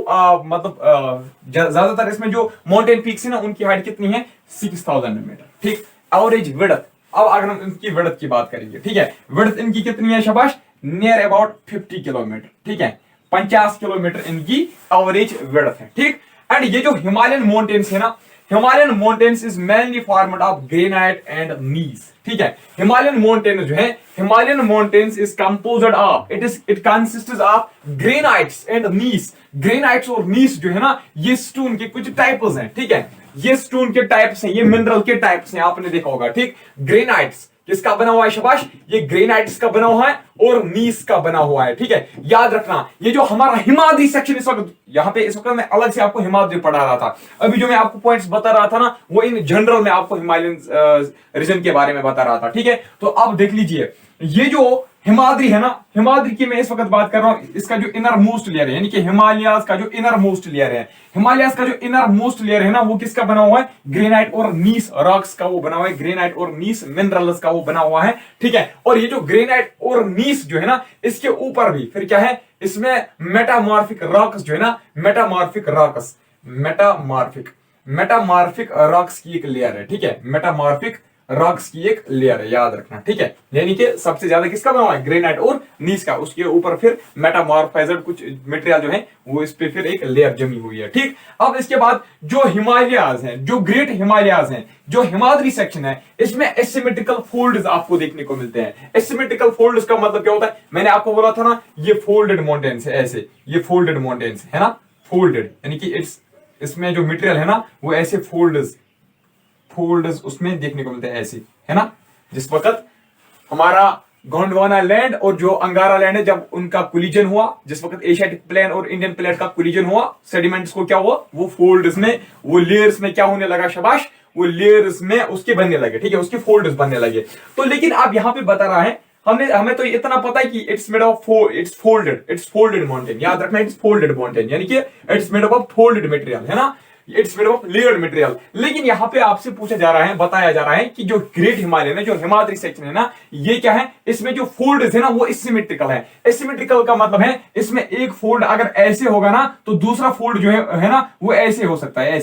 ज्यादातर इसमें जो माउंटेन पीक्स है ना, उनकी हाइट कितनी है, 6000 मीटर, ठीक। एवरेज विड्थ, अब अगर हम इनकी विड्थ की बात करेंगे, ठीक है, विड्थ इनकी कितनी है शाबाश, नियर अबाउट 50 किलोमीटर, ठीक है, 50 किलोमीटर इनकी एवरेज विड्थ है, ठीक। एंड ये जो हिमालयन माउंटेन्स है ना, Himalayan mountains is mainly formed of granite and gneiss, ठीक है। हिमालयन माउंटेन जो है, Himalayan mountains is composed of, it consists of granites and gneiss. Granites और नीस जो है ना, ये स्टोन के कुछ टाइप्स हैं, ठीक है, ये स्टोन के टाइप्स हैं, ये मिनरल के टाइप्स हैं, आपने देखा होगा, ठीक। ग्रेनाइट्स किसका बना हुआ है शाबाश? ये ग्रेनाइट्स का बना हुआ है और नीस का बना हुआ है। ठीक है, याद रखना ये जो हमारा हिमाद्री सेक्शन इस वक्त यहां पे, इस वक्त मैं अलग से आपको हिमाद्री पढ़ा रहा था। अभी जो मैं आपको पॉइंट्स बता रहा था ना, वो इन जनरल में आपको हिमालयन रीजन के बारे में बता रहा था। ठीक है, तो अब देख लीजिए ये जो हिमाद्री है ना, हिमाद्री की मैं इस वक्त बात कर रहा हूं, इसका जो इनर मोस्ट लेयर है, यानी कि हिमालयाज का जो इनर मोस्ट लेयर है, हिमालयाज का जो इनर मोस्ट लेयर है ना, वो किसका बना हुआ है? ग्रेनाइट और नीस रॉक्स का वो बना हुआ है, ग्रेनाइट और नीस मिनरल्स का वो बना हुआ है। ठीक है, और ये जो ग्रेनाइट और नीस जो है ना, इसके ऊपर भी फिर क्या है, इसमें मेटामॉर्फिक रॉक्स जो है ना, मेटामॉर्फिक रॉक्स, मेटामॉर्फिक रॉक्स की एक लेयर है। ठीक है, मेटामॉर्फिक रॉक्स की एक लेयर है, याद रखना। ठीक है, यानी कि सबसे ज्यादा किसका बना हुआ है? ग्रेनाइट और नीस का, उसके ऊपर फिर मेटामॉर्फाइज्ड कुछ मटेरियल जो है वो इस पे फिर एक लेयर जमी हुई है। ठीक, अब इसके बाद जो हिमालयाज हैं, जो ग्रेट हिमालयाज हैं, जो हिमाद्री सेक्शन है, इसमें एसिमेट्रिकल फोल्ड्स आपको देखने को मिलते हैं। एसिमेट्रिकल फोल्ड्स का मतलब क्या होता है? मैंने आपको बोला था ना, ये फोल्डेड माउंटेन्स है, ऐसे ये फोल्डेड माउंटेन्स है ना, फोल्डेड यानी कि इसमें जो मटेरियल है ना वो ऐसे फोल्ड्स उसमें देखने को मिलते हैं, ऐसे है ना। जिस वक्त हमारा गोंडवाना लैंड और जो अंगारा लैंड है, जब उनका कोलिजन हुआ, जिस वक्त एशियाटिक प्लेन और इंडियन प्लेट का कोलिजन हुआ, सेडिमेंट्स को क्या हुआ, वो फोल्ड्स में, वो लेयर्स में क्या होने लगा शाबाश, वो लेयर्स में उसके बनने लगे। ठीक है, उसके फोल्ड्स बनने लगे। तो लेकिन आप यहां पे बता रहा है, हमें तो इतना पता है कि it's made of its folded mountain, याद रखना, इट्स फोल्डेड माउंटेन, यानी कि it's made of folded material, है ना, it's made of layered material. लेकिन यहाँ पे आपसे पूछा जा रहा है, बताया जा रहा है कि जो ग्रेट हिमालयन है, जो हिमाद्री सेक्शन है ना, ये क्या है, इसमें जो फोल्ड्स है ना वो एसिमेट्रिकल है। एसिमेट्रिकल का मतलब है इसमें एक फोल्ड अगर ऐसे होगा ना, तो दूसरा फोल्ड जो है ना वो ऐसे हो सकता है,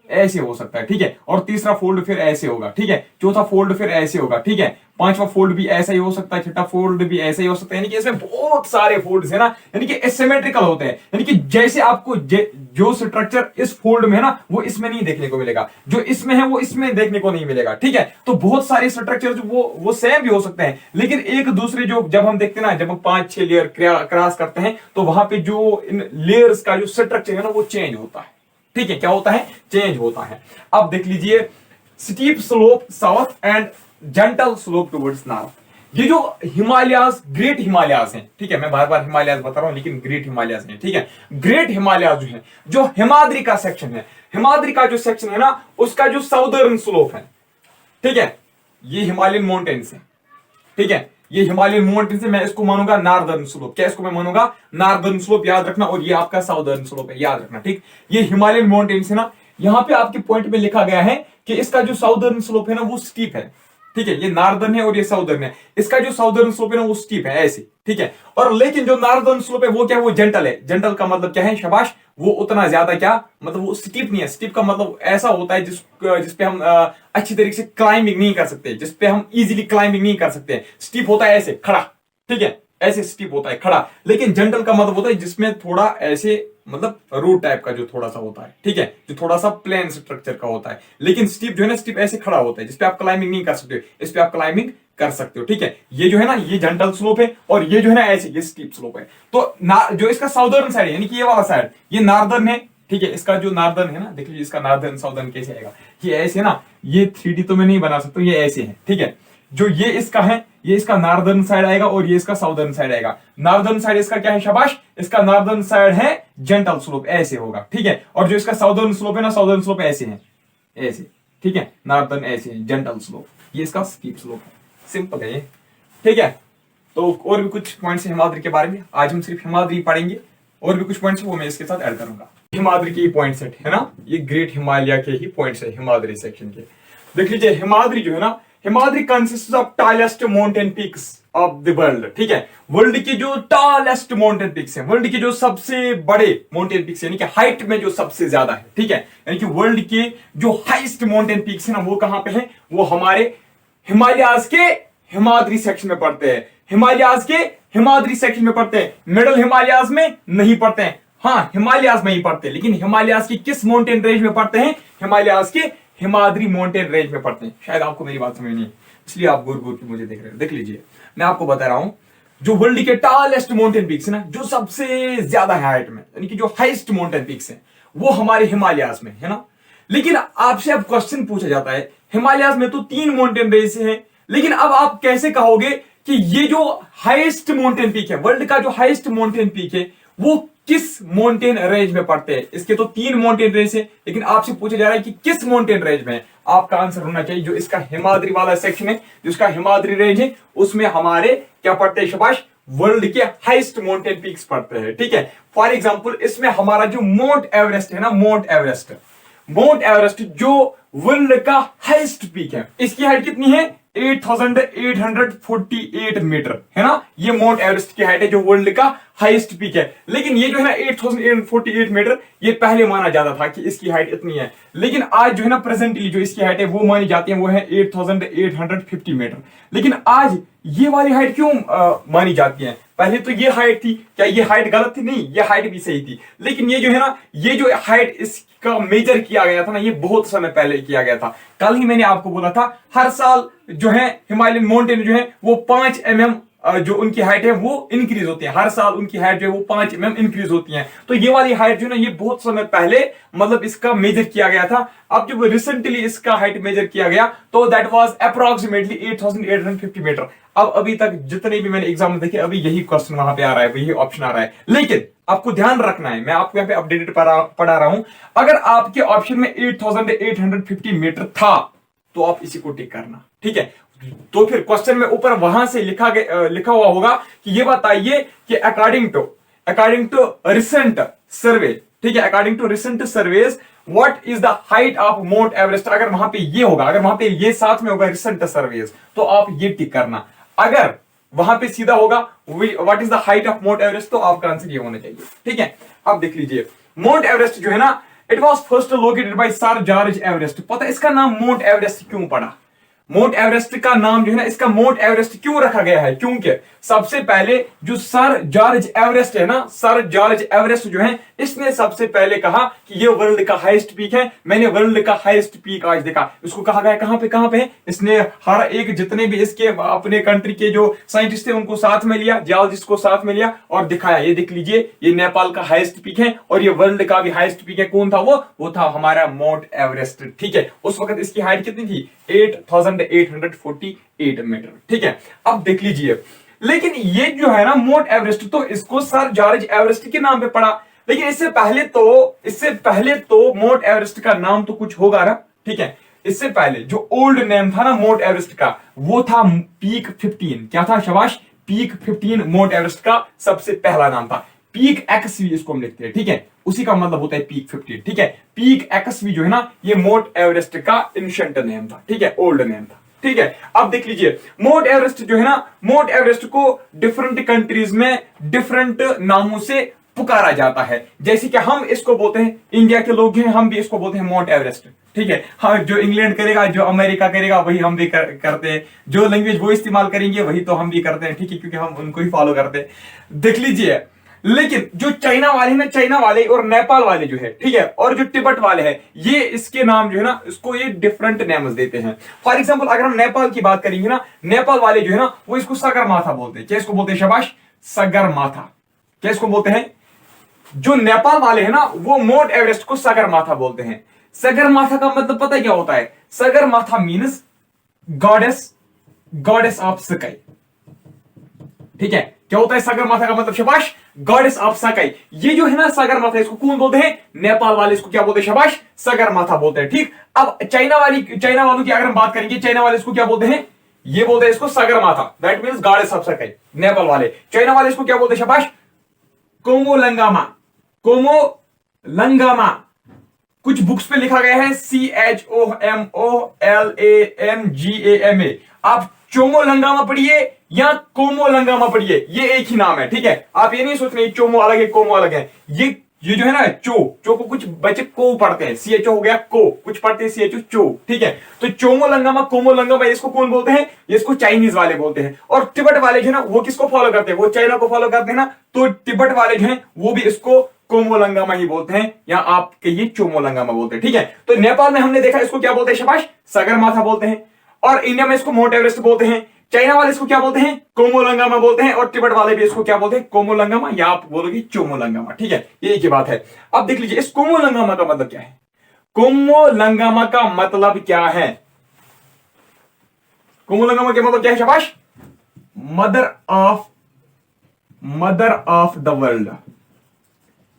ऐसे हो सकता है। ठीक है, और तीसरा फोल्ड फिर ऐसे होगा। ठीक है, चौथा फोल्ड फिर ऐसे होगा। ठीक है, पांचवा फोल्ड भी ऐसा ही हो सकता है, छठा फोल्ड भी ऐसा ही हो सकता है। यानी कि इसमें बहुत सारे फोल्ड्स है ना, यानी कि एसिमेट्रिकल होते हैं, यानी कि जैसे आपको जो स्ट्रक्चर इस फोल्ड में है ना, वो इसमें नहीं देखने को मिलेगा, जो इसमें है वो इसमें देखने को नहीं मिलेगा। ठीक है, तो बहुत सारे स्ट्रक्चर वो सेम भी हो सकते हैं, लेकिन एक दूसरे जो जब हम देखते हैं ना, जब हम 5-6 लेयर क्रॉस करते हैं, तो वहां पे जो इन लेयर्स का जो स्ट्रक्चर है ना वो चेंज होता है। ठीक है, क्या होता है? चेंज होता है। अब देख लीजिए, steep slope south and gentle slope towards north. ये जो हिमालयाज, ग्रेट हिमालयाज हैं, ठीक है, मैं बार बार हिमालयाज बता रहा हूं लेकिन ग्रेट हिमालयाज हैं। ठीक है, ग्रेट हिमालयाज जो है, जो हिमाद्री का सेक्शन है, हिमाद्री का जो सेक्शन है ना, उसका जो साउदर्न स्लोप है, ठीक है, ये हिमालयन माउंटेन्स है। ठीक है, ये हिमालयन माउंटेन से मैं इसको मानूंगा नॉर्दर्न स्लोप। क्या इसको मैं मानूंगा? नॉर्दर्न स्लोप, याद रखना। और ये आपका साउदर्न स्लोप है, याद रखना। ठीक, ये हिमालयन माउंटेन है ना, यहां पे आपके पॉइंट में लिखा गया है कि इसका जो साउदर्न स्लोप है ना वो स्टीप है। ठीक है, ये नॉर्दर्न है और ये साउदर्न है, इसका जो साउदर्न स्लोप है ना वो स्टीप है, ऐसे। ठीक है, और लेकिन जो नॉर्दर्न स्लोप है वो क्या है? वो जेंटल है। जेंटल का मतलब क्या है शाबाश? वो उतना ज्यादा क्या मतलब, वो स्टीप नहीं है। स्टीप का मतलब ऐसा होता है जिसपे हम अच्छी तरीके से क्लाइंबिंग नहीं कर सकते, जिसपे हम इजीली क्लाइंबिंग नहीं कर सकते। स्टीप होता है ऐसे खड़ा, ठीक है, ऐसे स्टीप होता है खड़ा। लेकिन जेंटल का मतलब होता है जिसमें थोड़ा ऐसे मतलब रोड टाइप का जो थोड़ा सा होता है, ठीक है, जो थोड़ा सा प्लेन स्ट्रक्चर का होता है। लेकिन स्टीप जो है ना, स्टीप ऐसे खड़ा होता है, जिसपे आप क्लाइंबिंग नहीं कर सकते, इस पे आप क्लाइंबिंग कर सकते हो। ठीक है, ये जो है ना ये जेंटल स्लोप है, और ये जो है ना ऐसे ये स्टीप स्लोप है। तो जो इसका साउदर्न साइड है, यानी कि ये वाला साइड, ये नॉर्दर्न है। ठीक है, इसका जो नॉर्दर्न है ना, देख लीजिए इसका नॉर्दर्न साउदर्न कैसे आएगा, ये ऐसे ना, ये 3D तो मैं नहीं बना सकता, ये ऐसे है। ठीक है, जो ये इसका है, ये इसका नॉर्दर्न साइड आएगा और ये इसका साउदर्न साइड आएगा। नॉर्दर्न साइड इसका क्या है शाबाश? इसका नॉर्दर्न साइड है जेंटल स्लोप, ऐसे होगा। ठीक है, और जो इसका साउदर्न स्लोप है ना, साउदर्न स्लोप ऐसे है, ऐसे। ठीक है, नॉर्दर्न ऐसे है, जेंटल स्लोप, ये इसका स्टीप स्लोप है। सिंपल है ये। ठीक है, तो और भी कुछ पॉइंट्स है हिमाद्री के बारे में, आज हम सिर्फ हिमाद्री पढ़ेंगे, और भी कुछ पॉइंट्स है वो मैं इसके साथ ऐड करूंगा। हिमाद्री के पॉइंट सेट है ना, ये ग्रेट हिमालय के ही पॉइंट्स है हिमाद्री सेक्शन के। देख लीजिए, हिमाद्री जो है ना, Himadri consist of tallest mountain peaks of the world. ठीक है, वर्ल्ड की जो टॉलेस्ट माउंटेन पीक्स हैं, वर्ल्ड के जो सबसे बड़े माउंटेन पीक्स, यानी कि हाइट में जो सबसे ज्यादा है। ठीक है, यानी कि वर्ल्ड के जो हाईएस्ट माउंटेन पीक्स है ना, वो कहां पे है? वो हमारे हिमालयाज के हिमाद्री सेक्शन में पड़ते हैं। हिमालयाज के हिमाद्री सेक्शन में पड़ते हैं, मिडल हिमालयाज में नहीं पड़ते हैं। हाँ, हिमालयाज में ही पड़ते हैं, लेकिन हिमालयाज की किस माउंटेन रेंज में पड़ते हैं? हिमालयाज के हिमाद्री माउंटेन रेंज में पड़ते हैं। शायद आपको मेरी बात समझ नहीं, इसलिए आप घूर घूर के मुझे देख रहे हो। देख लीजिए, मैं आपको बता रहा हूं, जो वर्ल्ड के टॉलेस्ट माउंटेन पीक्स है ना, जो सबसे ज्यादा हाइट में, यानी कि जो हाईएस्ट माउंटेन पीक्स है, वो हमारे हिमालयाज में है ना। लेकिन आपसे अब क्वेश्चन पूछा जाता है, हिमालयाज में तो 3 माउंटेन रेंज हैं, लेकिन अब आप कैसे कहोगे कि ये जो हाईएस्ट माउंटेन पीक है, वर्ल्ड का जो हाईएस्ट माउंटेन पीक है, वो किस माउंटेन रेंज में पड़ते हैं? इसके तो 3 माउंटेन रेंज है, लेकिन आपसे पूछा जा रहा है कि किस माउंटेन रेंज में। आपका आंसर होना चाहिए जो इसका हिमाद्री वाला सेक्शन है, जो इसका हिमाद्री रेंज है, उसमें हमारे क्या पड़ते हैं शाबाश, वर्ल्ड के हाईएस्ट माउंटेन पीक्स पड़ते हैं। ठीक है, फॉर एग्जांपल इसमें हमारा जो माउंट एवरेस्ट है ना, माउंट एवरेस्ट जो वर्ल्ड का हाईएस्ट पीक है, इसकी हाइट कितनी है? 8848 मीटर है ना, ये माउंट एवरेस्ट की हाइट है जो वर्ल्ड का हाईएस्ट पीक है। लेकिन ये जो है ना 8848 मीटर, ये पहले माना जाता था कि इसकी हाइट इतनी है, लेकिन आज जो है ना प्रेजेंटली जो इसकी हाइट है वो मानी जाती है, वो है 8850 मीटर। लेकिन आज ये वाली हाइट क्यों मानी जाती है? पहले तो ये हाइट थी, क्या ये हाइट गलत थी? नहीं, ये हाइट भी सही थी, लेकिन ये जो है ना, ये जो हाइट इसका मेजर किया गया था ना, ये बहुत समय पहले किया गया था। कल ही मैंने आपको बोला था, हर साल जो है हिमालयन माउंटेन जो है वो 5 mm जो उनकी हाइट है वो इंक्रीज होती है, हर साल उनकी हाइट जो है वो 5 mm इंक्रीज होती है। तो ये वाली हाइट जो है ना, ये बहुत समय पहले मतलब इसका मेजर किया गया था। अब जब रिसेंटली इसका हाइट मेजर किया गया तो दैट वाज अप्रोक्सीमेटली 8850 मीटर। अब अभी तक जितने भी मैंने एग्जाम देखे, अभी यही क्वेश्चन वहां पे आ रहा है, यही ऑप्शन आ रहा है। लेकिन आपको ध्यान रखना है, मैं आपको यहाँ पे अपडेटेड पढ़ा रहा हूं, अगर आपके ऑप्शन में 8850 मीटर था तो आप इसी को टिक करना। ठीक है, तो फिर क्वेश्चन में ऊपर वहां से लिखा हुआ होगा कि ये बताइए कि अकॉर्डिंग टू रिसेंट सर्वे, ठीक है, according to recent surveys what is the height of Mount Everest. अगर वहां पे ये होगा, अगर वहां पे ये साथ में होगा रिसेंट सर्वेज, तो आप ये टिक करना। अगर वहां पे सीधा होगा what is the height of Mount Everest, तो आपका आंसर ये होना चाहिए। ठीक है, अब देख लीजिए, माउंट एवरेस्ट जो है ना, it was first located by sir George Everest. पता है इसका नाम माउंट एवरेस्ट क्यों पड़ा? माउंट एवरेस्ट का नाम जो है ना, इसका माउंट एवरेस्ट क्यों रखा गया है? क्योंकि सबसे पहले जो सर जॉर्ज एवरेस्ट है ना, सर जॉर्ज एवरेस्ट जो है, इसने सबसे पहले कहा कि ये वर्ल्ड का हाईएस्ट पीक है। मैंने वर्ल्ड का हाईएस्ट पीक आज देखा। इसको कहा गया कहां पे है? इसने हर एक जितने भी इसके अपने कंट्री के जो साइंटिस्ट थे उनको साथ में लिया, जियोलॉजिस्ट को साथ में लिया और दिखाया। ये देख लीजिए, ये नेपाल का हाईएस्ट पीक है और ये वर्ल्ड का भी हाईएस्ट पीक है। कौन था वो था हमारा माउंट एवरेस्ट। ठीक है, उस वक्त इसकी हाइट कितनी थी? 8848 मीटर। ठीक है, अब देख लीजिए, लेकिन ये जो है ना माउंट एवरेस्ट, तो इसको सर जॉर्ज एवरेस्ट के नाम पे पड़ा, लेकिन इससे पहले तो माउंट एवरेस्ट का नाम तो कुछ होगा ना। ठीक है, इससे पहले जो ओल्ड नेम था ना माउंट एवरेस्ट का, वो था पीक 15। क्या था शाबाश? पीक 15 माउंट एवरेस्ट का सबसे पहला नाम था। पीक एक्सवी इसको हम लिखते हैं। ठीक है, उसी का मतलब होता है पीक 15। ठीक है, पीक एक्सवी जो है ना, ये माउंट एवरेस्ट का एंशिएंट नेम था। ठीक है, ओल्ड नेम था। ठीक है, अब देख लीजिए, माउंट एवरेस्ट जो है ना, माउंट एवरेस्ट को डिफरेंट कंट्रीज में डिफरेंट नामों से पुकारा जाता है। जैसे कि हम इसको बोलते हैं, इंडिया के लोग हैं, हम भी इसको बोलते हैं माउंट एवरेस्ट। ठीक है, हाँ, जो इंग्लैंड करेगा, जो अमेरिका करेगा, वही हम भी करते हैं। जो लैंग्वेज वो इस्तेमाल करेंगे वही तो हम भी करते हैं। ठीक है, क्योंकि हम उनको ही फॉलो करते हैं। देख लीजिए, लेकिन जो चाइना वाले ना, चाइना वाले और नेपाल वाले जो है, ठीक है, और जो तिब्बत वाले हैं, ये इसके नाम जो है ना, इसको ये डिफरेंट नेम्स देते हैं। फॉर एग्जांपल अगर हम नेपाल की बात करेंगे ना, नेपाल वाले जो है ना, वो इसको सगरमाथा बोलते हैं। क्या इसको बोलते हैं शाबाश? सगरमाथा। क्या इसको बोलते हैं? जो नेपाल वाले हैं ना, वो माउंट एवरेस्ट को सगरमाथा बोलते हैं। सगरमाथा का मतलब पता है क्या होता है? Sagarmatha means goddess of sky. ठीक है, क्या होता है सगरमाथा का मतलब शाबाश? Goddess of sky. ये जो है ना सगरमाथा, इसको कौन बोलते हैं? नेपाल वाले इसको क्या बोलते हैं शाबाश? सगरमाथा बोलते हैं। ठीक, अब चाइना वालों की अगर हम बात करेंगे, चाइना वाले इसको क्या बोलते हैं? ये बोलते हैं इसको Sagarmatha, that means goddess of sky. Nepal वाले, चाइना वाले इसको क्या बोलते हैं शाबाश? कोमोलंगामा। कुछ बुक्स पे लिखा गया है CHOMOLANGAMA। आप चोमोलंगामा पढ़िए या कोमोलंगामा पढ़िए, ये एक ही नाम है। ठीक है, आप ये नहीं सोच रहे चोमो अलग है कोमो अलग है। ये जो है ना, चो को कुछ बच्चे को पढ़ते हैं, CHO हो गया को, कुछ पढ़ते हैं CHO चो। ठीक है, तो चोमोलंगामा कोमोलंगामा, इसको कौन बोलते हैं? इसको चाइनीज वाले बोलते हैं। और तिब्बत वाले जो है ना, वो किसको फॉलो करते हैं? वो चाइना को फॉलो करते हैं ना, तो तिब्बत वाले जो है वो भी इसको कोमोलंगामा ही बोलते हैं, या आप कहिए चोमोलंगामा बोलते हैं। ठीक है, तो नेपाल में हमने देखा इसको क्या बोलते हैं शाबाश? सगरमाथा बोलते हैं। और इंडिया में इसको माउंट एवरेस्ट बोलते हैं। चाइना वाले इसको क्या बोलते हैं? कोमोलंगामा बोलते हैं। और तिब्बत वाले भी इसको क्या बोलते हैं? कोमोलंगामा, या आप बोलोगे चोमोलंगामा। ठीक है, ये एक ही बात है। अब देख लीजिए, इस कोमोलंगामा का मतलब क्या है? कोमोलंगामा का मतलब क्या है? कोमोलंगामा के मतलब क्या है शाबाश? Mother of the world.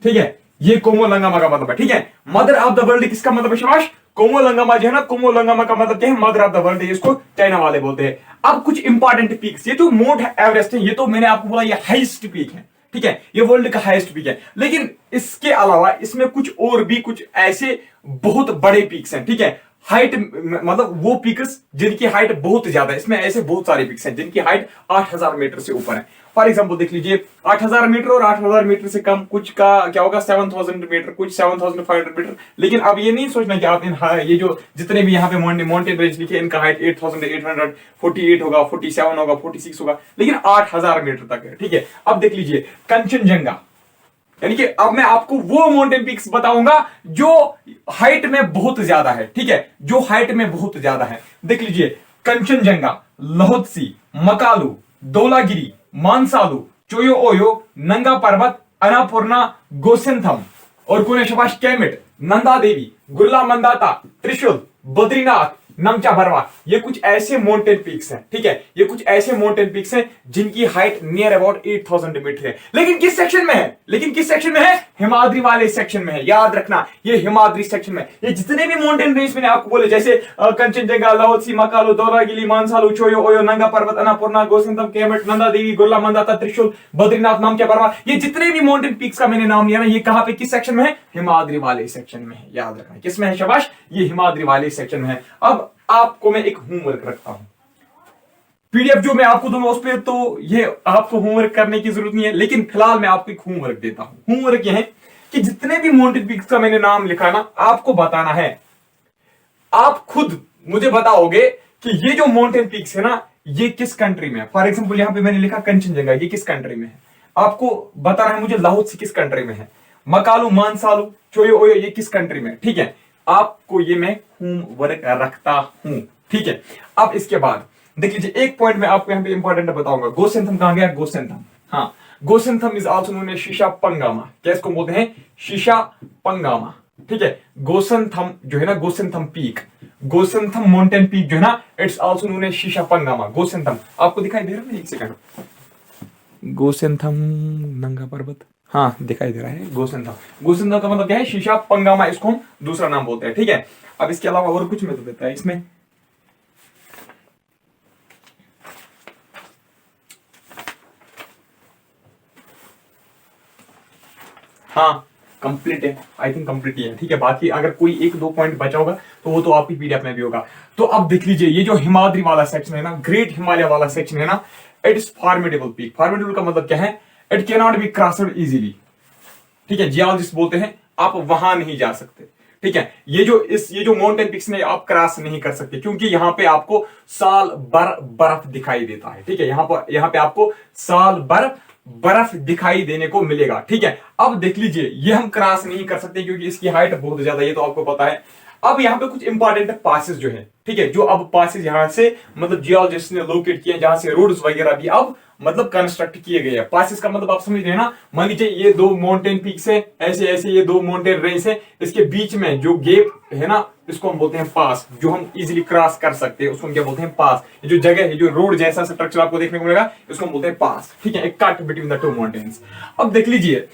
ठीक है, ये कोमोलंगामा का मतलब है। ठीक है, मदर ऑफ द वर्ल्ड किसका मतलब है शाबाश? कोमोलंगामा जो है ना, कोमोलंगामा का मतलब क्या है? Mother of the world. इसको चाइना वाले बोलते हैं। अब कुछ इंपॉर्टेंट पीक्स, ये तो माउंट एवरेस्ट है, ये तो मैंने आपको बोला ये हाईएस्ट पीक है। ठीक है, ये वर्ल्ड का हाईएस्ट पीक है, लेकिन इसके अलावा इसमें कुछ और भी कुछ ऐसे बहुत बड़े पीक्स हैं। ठीक है, हाइट मतलब वो पीक्स जिनकी हाइट बहुत ज्यादा है। इसमें ऐसे बहुत सारे पीक्स हैं जिनकी हाइट 8000 मीटर से ऊपर है। फॉर एग्जांपल देख लीजिए, 8000 मीटर और 8000 मीटर से कम कुछ का क्या होगा? 7000 मीटर, कुछ 7500 मीटर। लेकिन अब ये नहीं सोचना कि आप ये जो जितने भी यहाँ पे माउंटेन रेंज लिखे इनका हाइट 8848 होगा, 47 होगा, 46 होगा, लेकिन 8000 मीटर तक है। ठीक है, अब देख लीजिए कंचनजंगा, यानी कि अब मैं आपको वो माउंटेन पीक्स बताऊंगा जो हाइट में बहुत ज्यादा है। ठीक है, जो हाइट में बहुत ज्यादा है। देख लीजिए, कंचनजंगा, लोहत्सी, मकालू, धौलागिरी, मानसालू, चोयो ओयो, नंगा पर्वत, अन्नपूर्णा, गोसेंथम और कौन है शाबाश? कैमिट, नंदा देवी, गुल्ला मंदाता, त्रिशूल, बद्रीनाथ, नमचा बरवा। ये कुछ ऐसे माउंटेन पीक्स हैं। ठीक है, ये कुछ ऐसे माउंटेन पीक्स हैं जिनकी हाइट नियर अबाउट 8000 मीटर है। लेकिन किस सेक्शन में है? लेकिन किस सेक्शन में है? हिमाद्री वाले सेक्शन में है। याद रखना, ये हिमाद्री सेक्शन में। ये जितने भी माउंटेन रेंज मैंने आपको बोले, जैसे कंचनजंगा, लाहौसी, मकालू, धौलागिरी, मानसालू, चोयो ओयो, नंगा पर्वत, अन्नपूर्णा, गोसेंथम, केमेट, नंदा देवी, गुल्ला मंदाता, त्रिशूल, बद्रीनाथ, नमचा बरवा, ये जितने भी माउंटेन पीक्स का मैंने नाम लिया ना, ये कहां पे किस सेक्शन में है? हिमाद्री वाले सेक्शन में है। याद रखना, किस में है शाबाश? ये हिमाद्री वाले सेक्शन में है। अब आपको मैं एक होमवर्क रखता हूं, पीडीएफ जो मैं आपको दूंगा उस पर तो ये आपको होमवर्क करने की जरूरत नहीं है, लेकिन फिलहाल मैं आपको एक होमवर्क देता हूं। होमवर्क ये है कि जितने भी माउंटेन पीक्स का मैंने नाम लिखा ना, आपको बताना है। आप खुद मुझे बताओगे कि ये जो माउंटेन पीक्स है ना, ये किस कंट्री में है। फॉर एग्जांपल यहां पे मैंने लिखा कंचनजंगा, ये किस कंट्री में है? आपको बताना है मुझे लाहौसी किस कंट्री में है, मकालू, मानसालू, चोयो ओयो ये किस कंट्री में है। ठीक है, आपको ये मैं होमवर्क रखता हूं। ठीक है, अब इसके बाद देख लीजिए, एक पॉइंट में आपको यहां पे इंपॉर्टेंट बताऊंगा। गोसेंथम कहां गया? गोसेंथम, हाँ, गोसेंथम इज आल्सो नोन एज शीशा पंगामा। क्या इसको बोलते हैं? शीशा पंगामा। ठीक है, गोसेंथम जो है ना, गोसेंथम पीक, गोसेंथम माउंटेन पीक जो है ना, इट्स आल्सो नोन एज शीशा पंगामा। गोसेंथम आपको दिखाई दे रहा है? एक सेकंड, गोसेंथम नंगा पर्वत, हाँ दिखाई दे रहा है। गोसेंथम, गोसेंथम का मतलब क्या है? शीशा पंगामा, इसको हम दूसरा नाम बोलते हैं। ठीक है, अब इसके अलावा और कुछ मैं तो देता है इसमें। हाँ कंप्लीट है, आई थिंक कंप्लीट ही है। ठीक है, बाकी अगर कोई एक दो पॉइंट बचा होगा तो वो तो आपकी पीडीएफ में भी होगा। तो अब देख लीजिए, ये जो हिमाद्री वाला सेक्शन है ना, ग्रेट हिमालय वाला सेक्शन है ना, it is formidable peak. Formidable का मतलब क्या है? It can not be crossed easily. ठीक है, जियोलॉजिस्ट बोलते हैं आप वहां नहीं जा सकते। ठीक है, ये जो माउंटेन पिक्स में आप क्रॉस नहीं कर सकते, क्योंकि यहां पे आपको साल भर बर्फ दिखाई देता है। ठीक है, यहां पे आपको साल भर बर्फ दिखाई देने को मिलेगा। ठीक है, अब देख लीजिए, ये हम क्रॉस नहीं कर सकते क्योंकि इसकी हाइट बहुत ज्यादा, ये तो आपको पता है। अब यहाँ पे कुछ इंपॉर्टेंट पासेस जो है, ठीक है, जो अब पासेस यहां से मतलब जियोलॉजिस्ट ने लोकेट किए, जहां से रोड्स वगैरह भी अब मतलब कंस्ट्रक्ट किए गए हैं। पासेस का मतलब आप समझ रहे हैं ना, मान लीजिए ये दो माउंटेन पीक्स है, ऐसे ऐसे ये दो माउंटेन रेंज है, इसके बीच में जो गैप है ना, इसको हम बोलते हैं पास, जो हम इजीली क्रॉस कर सकते हैं उसको हम क्या बोलते हैं? पास। ये जो जगह है, जो रोड जैसा स्ट्रक्चर आपको देखने को मिलेगा, इसको हम बोलते हैं पास। ठीक है, एक cut between the two mountains. अब देख लीजिए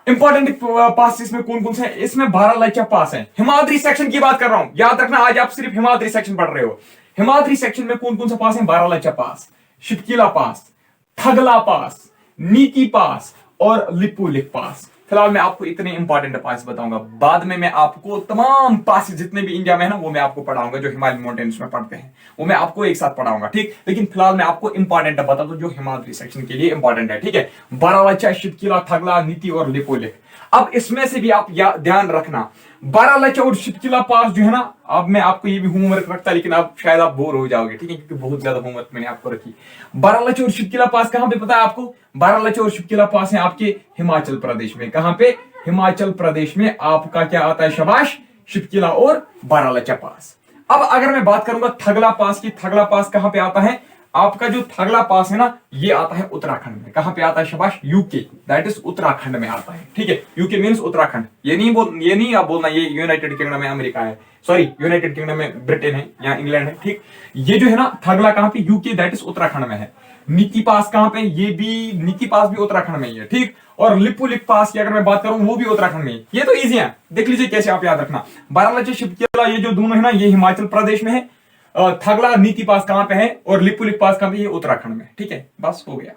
इंपॉर्टेंट पास इसमें कौन कौन से हैं? इसमें बारालाचा पास है। हिमाद्री सेक्शन की बात कर रहा हूं, याद रखना, आज आप सिर्फ हिमाद्री सेक्शन पढ़ रहे हो। हिमाद्री सेक्शन में कौन कौन सा पास है? बारालाचा पास, शिपकिला पास, थगला पास, नीति पास और लिपुलेख पास। फिलहाल मैं आपको इतने इंपॉर्टेंट पास बताऊंगा, बाद में मैं आपको तमाम पास जितने भी इंडिया में है ना, वो मैं आपको पढ़ाऊंगा, जो हिमालय माउंटेन्स में पढ़ते हैं वो मैं आपको एक साथ पढ़ाऊंगा। ठीक, लेकिन फिलहाल मैं आपको इंपॉर्टेंट बता दूं जो हिमाद्री सेक्शन के लिए इंपॉर्टेंट है। ठीक है, बारालाचा, शिपकिला, थगला, नीति और लिपुलेख। अब इसमें से भी आप ध्यान रखना, बारालाचा और शिपकिला पास जो है ना, अब मैं आपको ये भी होमवर्क रखता, लेकिन अब शायद आप बोर हो जाओगे। ठीक है, क्योंकि बहुत ज्यादा होमवर्क मैंने आपको रखी। बारालाचा और शिपकिला पास कहां पे पता है आपको? बारालाचा और शिपकिला पास है आपके हिमाचल प्रदेश में। कहां पे? हिमाचल प्रदेश में आपका क्या आता है? शाबाश, शिपकिला और बारालाचा पास। अब अगर मैं बात करूंगा थगला पास की, थगला पास कहां पे आता है? आपका जो थगला पास है ना, ये आता है उत्तराखंड में। कहां पे आता है शाबाश? यूके, दैट इज उत्तराखंड में आता है। ठीक है, यूके मींस उत्तराखंड। ये नहीं आप बोलना ये यूनाइटेड किंगडम में अमेरिका है, सॉरी यूनाइटेड किंगडम में ब्रिटेन है या इंग्लैंड है। ठीक, ये जो है ना थगला कहां पे? यूके, दैट इज उत्तराखंड में है। नीति पास कहां पे? ये भी नीति पास भी उत्तराखंड में ही है। ठीक, और लिपुलेख पास की अगर मैं बात करूं वो भी उत्तराखंड में ही। ये तो इजी है, देख लीजिए कैसे आप याद रखना। बारालाची शिपकेला ये जो दोनों है ना, ये हिमाचल प्रदेश में है। थगला नीति पास कहां पे है और लिपुलेख पास कहां पे? ये उत्तराखंड में। ठीक है, बस हो गया।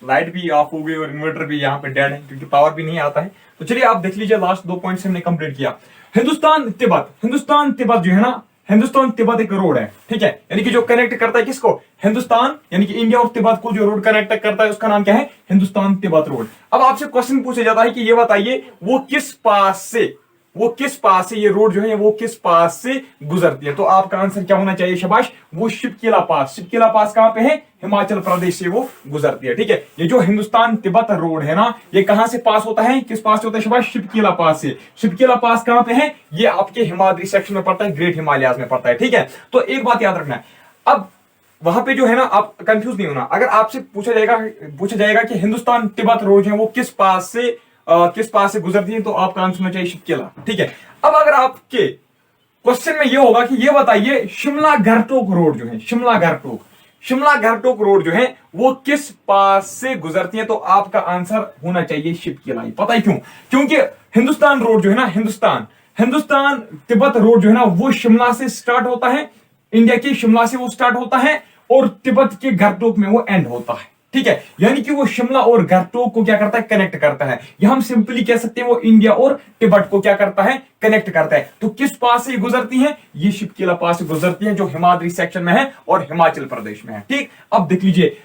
लाइट भी ऑफ हो गई और इन्वर्टर भी यहाँ पे डेड है क्योंकि पावर भी नहीं आता है। तो चलिए आप देख लीजिए, लास्ट 2 पॉइंट्स हमने कंप्लीट किया। हिंदुस्तान तिब्बत जो है ना, हिंदुस्तान तिब्बत एक रोड है। ठीक है, यानी कि जो कनेक्ट करता है किसको? हिंदुस्तान यानी कि इंडिया और तिब्बत को जो रोड कनेक्ट करता है उसका नाम क्या है? Hindustan Tibet road. अब आपसे क्वेश्चन पूछा जाता है कि ये बताइए वो किस पास से ये रोड जो है वो किस पास से गुजरती है? तो आपका आंसर क्या होना चाहिए शाबाश? वो शिपकेला पास कहां पे है? हिमाचल प्रदेश से वो गुजरती है। ठीक है, ये जो हिंदुस्तान तिब्बत रोड है ना, ये कहां से पास होता है? किस पास से होता है शाबाश? शिपकेला पास से। शिपकेला पास कहां पे है? ये आपके हिमाद्री सेक्शन में पड़ता है, ग्रेट हिमालयाज में पड़ता है। ठीक है, तो एक बात याद रखना है, अब वहां पे जो है ना, आप कंफ्यूज नहीं होना। अगर आपसे पूछा जाएगा कि हिंदुस्तान तिब्बत रोड है वो किस पास से गुजरती है, तो आपका आंसर होना चाहिए शिपकेला। ठीक है, अब अगर आपके क्वेश्चन में ये होगा कि ये बताइए शिमला गरटोक रोड जो है, शिमला गरटोक रोड जो है वो किस पास से गुजरती है, तो आपका आंसर होना चाहिए शिपकेला। पता है क्यों? क्योंकि हिंदुस्तान रोड जो है ना, हिंदुस्तान तिब्बत रोड जो है ना, वो शिमला से स्टार्ट होता है, इंडिया की शिमला से वो स्टार्ट होता है और तिब्बत के गरटोक में वो एंड होता है। ठीक है, यानी कि वो शिमला और गरटोक को क्या करता है? कनेक्ट करता है। या हम सिंपली कह सकते हैं वो इंडिया और तिब्बत को क्या करता है? कनेक्ट करता है। तो किस पास से गुजरती है? ये शिपकेला पास से गुजरती है, जो हिमाद्री सेक्शन में है और हिमाचल प्रदेश में है। ठीक, अब देख लीजिए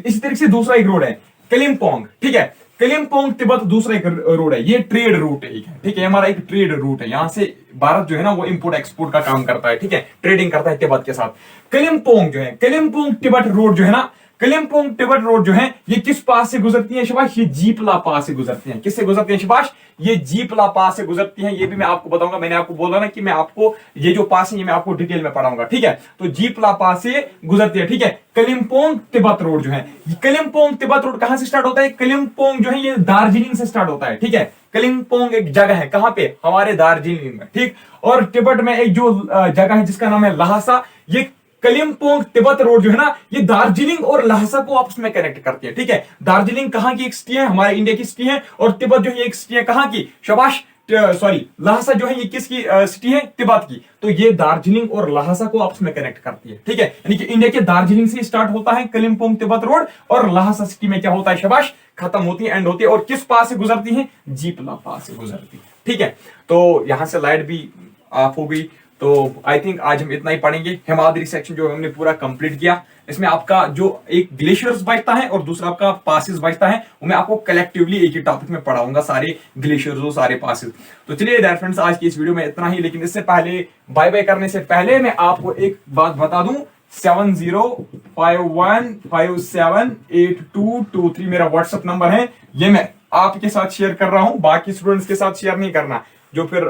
इसी तरीके से दूसरा एक रोड है कलिम्पोंग। ठीक है, कलिम्पोंग तिब्बत दूसरा एक रोड है, ये ट्रेड रूट है। ठीक है, हमारा एक ट्रेड रूट है, यहां से भारत जो है ना वो इंपोर्ट एक्सपोर्ट का काम करता है। ठीक है, ट्रेडिंग करता है तिब्बत के साथ। कलिम्पोंग तिब्बत रोड जो है ना, कलिम्पोंग तिब्बत रोड जो है ये किस पास से गुजरती है शाबाश? ये जीपला पास से गुजरती है। किससे गुजरती है शाबाश? ये जीपला पास से गुजरती है। ये भी मैं आपको बताऊंगा, मैंने आपको बोला ना कि मैं आपको ये जो पास है ये मैं आपको डिटेल में पढ़ाऊंगा। ठीक है, तो जीपला पास से गुजरती है। ठीक है, कलिम्पोंग तिब्बत रोड जो है, कलिम्पोंग तिब्बत रोड कहां से स्टार्ट होता है? कलिम्पोंग जो है ये दार्जिलिंग से स्टार्ट होता है। ठीक है, कलिम्पोंग एक जगह है, कहां पे? हमारे दार्जिलिंग में। ठीक, और तिब्बत में एक जो जगह है जिसका नाम है लहासा, ये कलिम्पोंग तिब्बत रोड जो है ना, ये दार्जिलिंग और लहासा को आपस में कनेक्ट करती है। ठीक है, दार्जिलिंग कहां की एक सिटी है? हमारे इंडिया की सिटी है। और तिब्बत जो है एक सिटी है कहां की? शाबाश, सॉरी, लहासा जो है ये किसकी सिटी है? तिब्बत की। तो ये दार्जिलिंग और लहासा को आपस में कनेक्ट करती है। ठीक है, यानी कि इंडिया के दार्जिलिंग से स्टार्ट होता है कलिम्पोंग तिब्बत रोड और लहासा सिटी में क्या होता है शाबाश? खत्म होती है, एंड होती है। और किस पास से गुजरती है? जीपला पास से गुजरती है। ठीक है, तो यहां से लाइट भी ऑफ हो गई। तो आई थिंक आज हम इतना ही पढ़ेंगे। हिमाद्री सेक्शन जो हमने पूरा कंप्लीट किया, इसमें आपका जो एक ग्लेशियर्स बचता है और दूसरा आपका पासेस बचता है, वो मैं आपको कलेक्टिवली एक ही टॉपिक में पढ़ाऊंगा, सारे ग्लेशियर्स और सारे पासेस। तो चलिए डियर फ्रेंड्स, आज की इस वीडियो में इतना ही। लेकिन इससे पहले बाय बाय करने से पहले मैं आपको एक बात बता दूं, 7051578223 मेरा व्हाट्सएप नंबर है। ये मैं आपके साथ शेयर कर रहा हूं, बाकी स्टूडेंट्स के साथ शेयर नहीं करना, जो फिर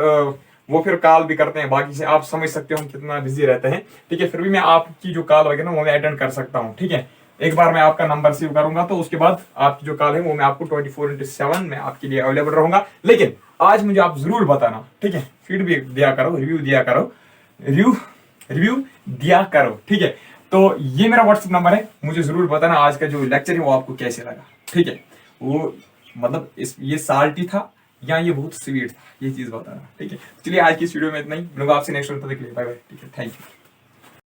वो फिर कॉल भी करते हैं बाकी से। आप समझ सकते हो हम कितना बिजी रहते हैं। ठीक है, फिर भी मैं आपकी जो कॉल वगैरह वो मैं अटेंड कर सकता हूँ। ठीक है, एक बार मैं आपका नंबर सेव करूंगा तो उसके बाद आपकी जो कॉल है वो मैं आपको 24/7 मैं आपके लिए अवेलेबल रहूंगा। लेकिन आज मुझे आप जरूर बताना, ठीक है, फीडबैक दिया करो, रिव्यू दिया करो। ठीक है, तो ये मेरा व्हाट्सएप नंबर है, मुझे जरूर बताना आज का जो लेक्चर है वो आपको कैसे लगा। ठीक है, वो मतलब ये साल्टी था या ये बहुत स्वीट था, ये चीज बताना। ठीक है, चलिए आज की इस वीडियो में इतना ही। मिलूंगा आपसे नेक्स्ट वीडियो, तक के लिए बाय बाय। ठीक है, थैंक यू।